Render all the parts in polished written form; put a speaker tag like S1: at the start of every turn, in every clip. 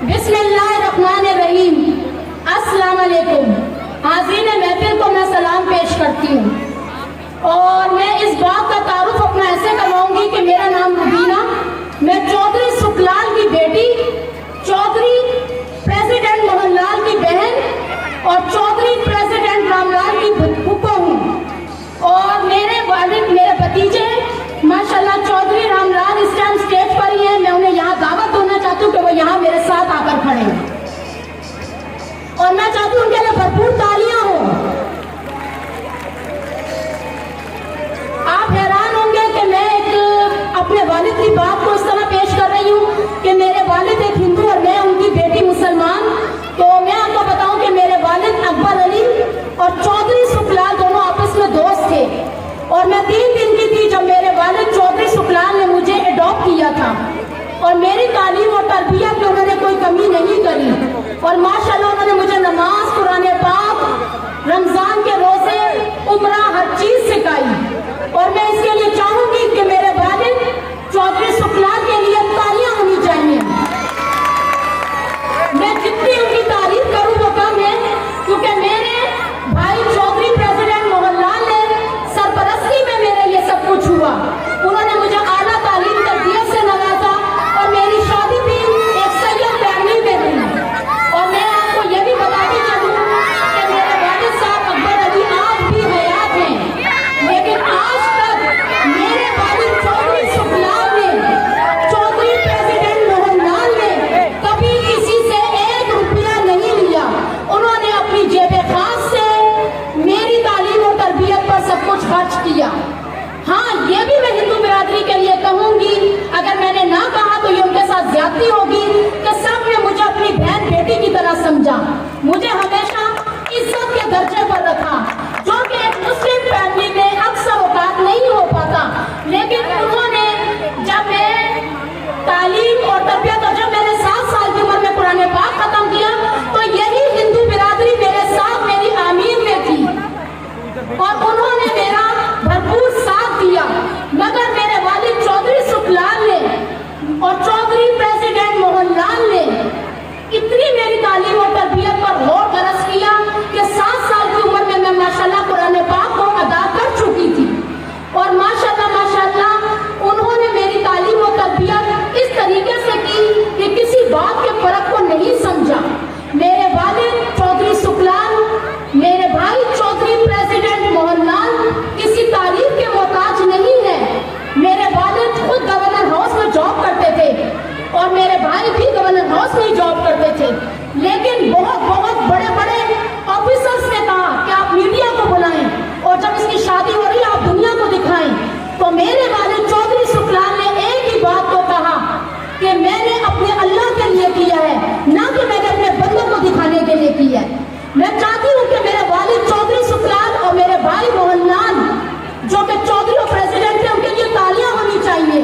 S1: बिस्मिल्लाहिर्रहमानिर्रहीम। अस्सलाम वालेकुम। हाज़रीन महफिल को मैं सलाम पेश करती हूँ और मैं इस बात का तारुफ अपना ऐसे करवाऊंगी कि मेरा नाम रुबीना, मैं चौधरी सुखलाल की बेटी, चौधरी प्रेसिडेंट मोहनलाल की बहन और चौधरी प्रेसिडेंट रामलाल की फूफा हूँ। और मेरे वालिद, मेरे भतीजे माशाल्लाह चौधरी रामलाल इस टाइम स्टेज पर ही हैं। मैं उन्हें यहाँ दावत देना चाहती हूँ कि वो यहाँ मेरे साथ आकर खड़े हैं और मैं चाहती हूँ उनके लिए भरपूर तालियां हो। आप हैरान होंगे कि मैं एक अपने वालिद की बात को इस तरह पेश कर रही हूँ कि मेरे वालिद एक हिंदू और मैं उनकी बेटी मुसलमान। तो मैं आपको बताऊं कि मेरे वालिद अकबर अली और चौधरी सुखलाल दोनों आपस में दोस्त थे और मैं 3 दिन की थी जब मेरे वालिद चौधरी सुखलाल ने मुझे एडॉप्ट किया था और मेरी तालीम और तरबियत में उन्होंने कोई कमी नहीं करी और माशाल्लाह उन्होंने मुझे नमाज, कुरान पाक, रमजान के रोजे, उम्रा हर चीज सिखाई। और मैं इसके लिए चाहूंगी कि मेरे वालिद चौधरी सुखलाल के लिए तालियां होनी चाहिए। मैं जितनी उनकी तारीफ करूं वो कम है, क्योंकि मेरे भाई चौधरी प्रेसिडेंट मोहनलाल ने सरपरस्ती में मेरे ये सब कुछ हुआ। उन्होंने मुझे आला तालीम तरबियत से नवाजा और मेरी शादी भी एक सैयद फैमिली में हुई। और मैं आपको ये भी बताती चलूं कि मेरे वालिद साहब अकबर अली आज भी हयात हैं, लेकिन आज तक मेरे वालिद चौधरी सुखलाल ने, चौधरी प्रेसिडेंट मोहनलाल ने कभी किसी से 1 रुपया नहीं लिया। उन्होंने अपनी जेबे खास से मेरी तालीम और तरबियत पर सब कुछ खर्च किया। हाँ, ये भी मैं हिंदू बिरादरी के लिए कहूंगी, अगर मैंने ना कहा तो ये उनके साथ ज्यादती होगी कि सबने मुझे अपनी बहन बेटी की तरह समझा, मुझे हमेशा इज्जत के दर्जे पर रखा, जो कि एक मुस्लिम फैमिली में अक्सर औकात नहीं हो पाता। लेकिन उन्होंने जब मैं तालीम और तरबियत और जब मैंने 7 साल की उम्र में कुरान पाक खत्म किया तो यही हिंदू बिरादरी मेरे साथ मेरी आमीर में थी और उन्होंने मेरा भरपूर साथ दिया। मगर मेरे वालिद चौधरी सुखलाल ने और चौधरी प्रेसिडेंट मोहनलाल ने इतनी मेरी तालीम और तरबियत पर गौर गरज किया कि 7 साल की उम्र में मैं माशाल्लाह कुरान पाक को अदा कर चुकी थी और माशाल्लाह माशाल्लाह उन्होंने मेरी तालीम और तरबियत इस तरीके से की कि किसी बात के फर्क को नहीं समझा। मेरे वालिद चौधरी सुखलाल, मेरे भाई चौधरी प्रेसिडेंट मोहनलाल किसी तारीफ के मोहताज नहीं है। मेरे वालिद खुद गवर्नर हाउस में जॉब करते थे और मेरे भाई भी गवर्नर हाउस में जॉब करते थे, लेकिन बहुत बड़े बड़े ऑफिसर्स ने कहा कि आप मीडिया को बुलाएं और जब इसकी शादी हो रही है आप दुनिया को दिखाएं। तो मेरे वालिद चौधरी सुखलाल ने एक ही बात को कहा कि मैंने अपने अल्लाह के लिए किया है, ना कि मैंने अपने बंदों को दिखाने के लिए किया है। मैं चाहती हूँ कि मेरे वालिद चौधरी सुखलाल और मेरे भाई मोहनलाल जो कि चौधरी और प्रेसिडेंट थे उनके लिए तालियां होनी चाहिए,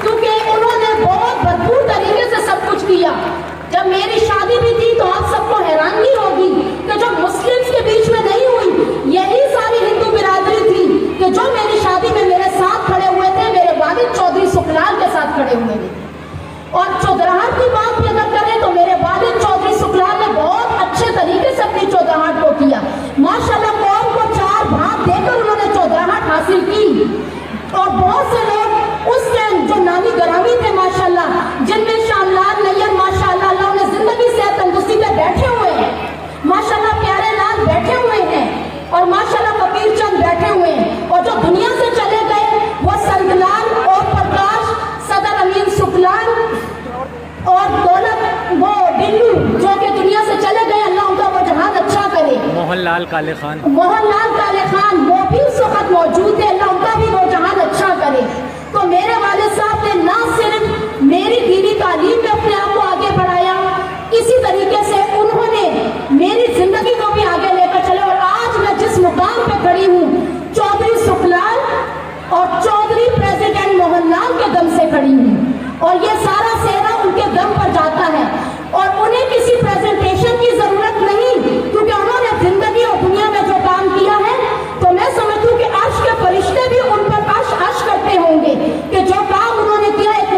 S1: क्योंकि उन्होंने बहुत भरपूर तरीके से सब कुछ किया। जब मेरी शादी भी थी तो आप सबको हैरानगी होगी कि जो मुस्लिम्स के बीच में नहीं हुई, यही सारी हिंदू बिरादरी थी कि जो मेरी शादी में मेरे साथ खड़े हुए थे, मेरे वालिद चौधरी सुखलाल के साथ खड़े हुए थे। और चौधराहट की बात भी अगर करें तो मेरे वालिद चौधरी सुखलाल ने बहुत अच्छे तरीके से अपनी चौधराहट को किया। माशाल्लाह कौम को 4 भाग देकर उन्होंने चौधराहट हासिल की और बहुत से लोग उस टाइम जो नामी गरामी थे माशाल्लाह, जिनमें शामलाल नैयर माशाल्लाह अल्लाह उन्हें जिंदगी से तंदुरुस्ती पे बैठे हुए हैं, माशाल्लाह प्यारे लाल बैठे हुए हैं और माशाल्लाह कबीर चंद बैठे हुए हैं और जो दुनिया से चले गए वो संतलाल और प्रकाश, सदर अमीन सुखलाल और दौलत वो बिल्लू जो कि दुनिया से चले गए, अल्लाह उनका वो जहान अच्छा करे। मोहनलाल काले खान वो भी उस वक्त मौजूद है, अल्लाह उनका भी वो जहान अच्छा करे। तो मेरे वालिद साहब ने ना सिर्फ मेरी दीनी तालीम में अपने आप को आगे बढ़ाया, इसी तरीके से उन्होंने मेरी जिंदगी को भी आगे लेकर चले और आज मैं जिस मुकाम पे खड़ी हूँ चौधरी सुखलाल और चौधरी प्रेसिडेंट मोहनलाल के दम से खड़ी हूँ और ये सारा सेहरा उनके दम पर जाता है और उन्हें किसी प्रेजेंटेशन की जरूरत नहीं, क्योंकि उन्होंने जिंदगी और दुनिया में जो काम किया है तो मैं समझती हूँ कि अर्श के फरिश्ते भी उन पर अर्श करते होंगे कि जो काम उन्होंने किया एक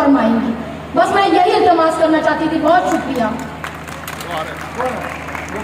S1: फरमाएंगी। बस मैं यही इल्तमास करना चाहती थी। बहुत शुक्रिया।